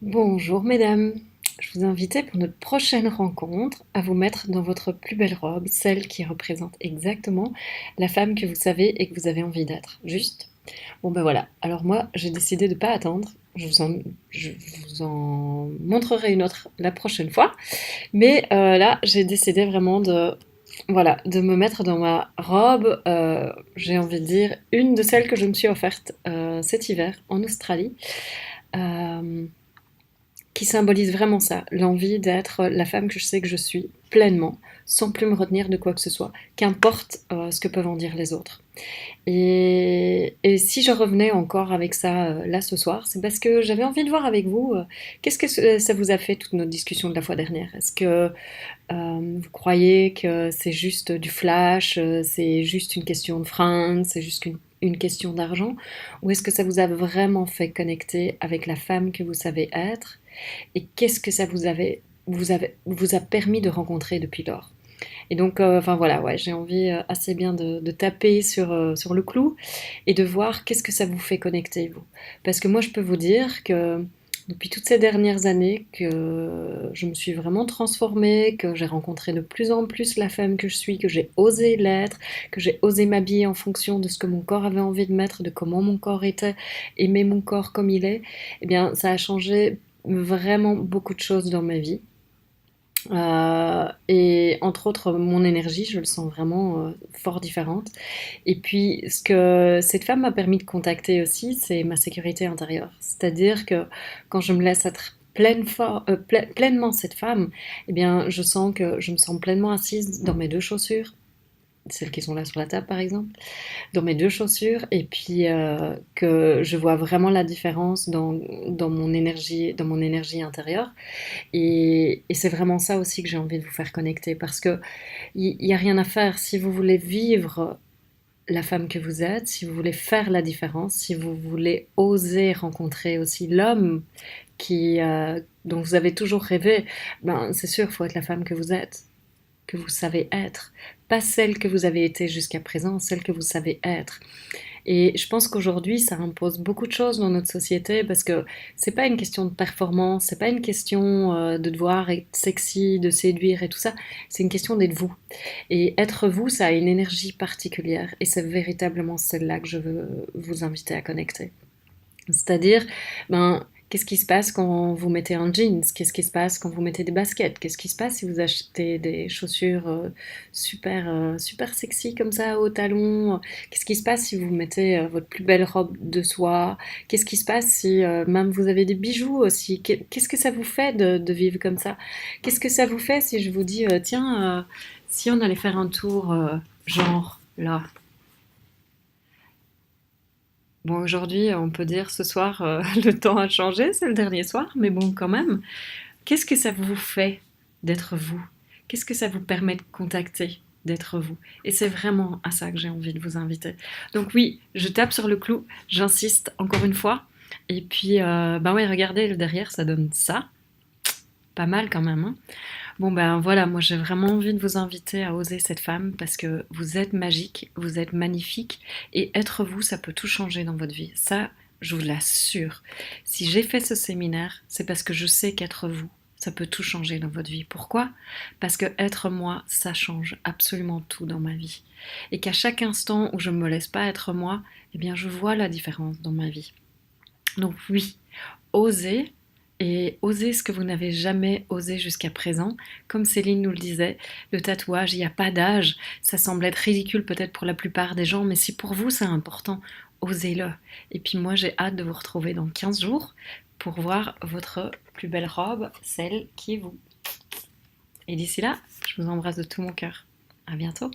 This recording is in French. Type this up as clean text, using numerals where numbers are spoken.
Bonjour mesdames, je vous invitais pour notre prochaine rencontre à vous mettre dans votre plus belle robe, celle qui représente exactement la femme que vous savez et que vous avez envie d'être. Juste? Bon ben voilà, alors moi j'ai décidé de ne pas attendre, je vous en montrerai une autre la prochaine fois, mais là j'ai décidé vraiment voilà, de me mettre dans ma robe, j'ai envie de dire, une de celles que je me suis offerte cet hiver en Australie. Euh, qui symbolise vraiment ça, l'envie d'être la femme que je sais que je suis pleinement, sans plus me retenir de quoi que ce soit, qu'importe ce que peuvent en dire les autres. Et si je revenais encore avec ça là ce soir, c'est parce que j'avais envie de voir avec vous qu'est-ce que ça vous a fait toute notre discussion de la fois dernière. Est-ce que vous croyez que c'est juste du flash, c'est juste une question de fringues, c'est juste une question d'argent, ou est-ce que ça vous a vraiment fait connecter avec la femme que vous savez être et qu'est-ce que ça vous a permis de rencontrer depuis lors. Et donc, enfin voilà, ouais, j'ai envie assez bien de taper sur le clou et de voir qu'est-ce que ça vous fait connecter, vous. Parce que moi, je peux vous dire que depuis toutes ces dernières années, que je me suis vraiment transformée, que j'ai rencontré de plus en plus la femme que je suis, que j'ai osé l'être, que j'ai osé m'habiller en fonction de ce que mon corps avait envie de mettre, de comment mon corps était, aimer mon corps comme il est, eh bien, ça a changé vraiment beaucoup de choses dans ma vie. Et entre autres, mon énergie, je le sens vraiment fort différente. Et puis, ce que cette femme m'a permis de contacter aussi, c'est ma sécurité intérieure. C'est-à-dire que quand je me laisse être pleinement cette femme, eh bien, je sens que je me sens pleinement assise dans mes deux chaussures, celles qui sont là sur la table par exemple, dans mes deux chaussures, et puis que je vois vraiment la différence dans mon énergie intérieure. Et c'est vraiment ça aussi que j'ai envie de vous faire connecter parce que il n'y a rien à faire. Si vous voulez vivre la femme que vous êtes, si vous voulez faire la différence, si vous voulez oser rencontrer aussi l'homme dont vous avez toujours rêvé, ben c'est sûr, il faut être la femme que vous êtes, que vous savez être. Pas celle que vous avez été jusqu'à présent, celle que vous savez être. Et je pense qu'aujourd'hui, ça impose beaucoup de choses dans notre société parce que c'est pas une question de performance, c'est pas une question de devoir être sexy, de séduire et tout ça. C'est une question d'être vous. Et être vous, ça a une énergie particulière et c'est véritablement celle-là que je veux vous inviter à connecter. C'est-à-dire, ben, qu'est-ce qui se passe quand vous mettez un jeans? Qu'est-ce qui se passe quand vous mettez des baskets? Qu'est-ce qui se passe si vous achetez des chaussures super sexy comme ça aux talons? Qu'est-ce qui se passe si vous mettez votre plus belle robe de soie? Qu'est-ce qui se passe si même vous avez des bijoux aussi? Qu'est-ce que ça vous fait de vivre comme ça? Qu'est-ce que ça vous fait si je vous dis, tiens, si on allait faire un tour genre là? Bon, aujourd'hui, on peut dire ce soir, le temps a changé, c'est le dernier soir, mais bon, quand même. Qu'est-ce que ça vous fait d'être vous? Qu'est-ce que ça vous permet de contacter d'être vous? Et c'est vraiment à ça que j'ai envie de vous inviter. Donc oui, je tape sur le clou, j'insiste encore une fois. Et puis, ben ouais, regardez, le derrière, ça donne ça. Pas mal quand même, hein. Bon ben voilà, moi j'ai vraiment envie de vous inviter à oser cette femme parce que vous êtes magique, vous êtes magnifique et être vous, ça peut tout changer dans votre vie. Ça, je vous l'assure. Si j'ai fait ce séminaire, c'est parce que je sais qu'être vous, ça peut tout changer dans votre vie. Pourquoi? Parce que être moi, ça change absolument tout dans ma vie. Et qu'à chaque instant où je ne me laisse pas être moi, eh bien je vois la différence dans ma vie. Donc oui, osez et osez ce que vous n'avez jamais osé jusqu'à présent. Comme Céline nous le disait, le tatouage, il n'y a pas d'âge. Ça semble être ridicule peut-être pour la plupart des gens, mais si pour vous c'est important, osez-le. Et puis moi j'ai hâte de vous retrouver dans 15 jours pour voir votre plus belle robe, celle qui vous. Et d'ici là, je vous embrasse de tout mon cœur. À bientôt.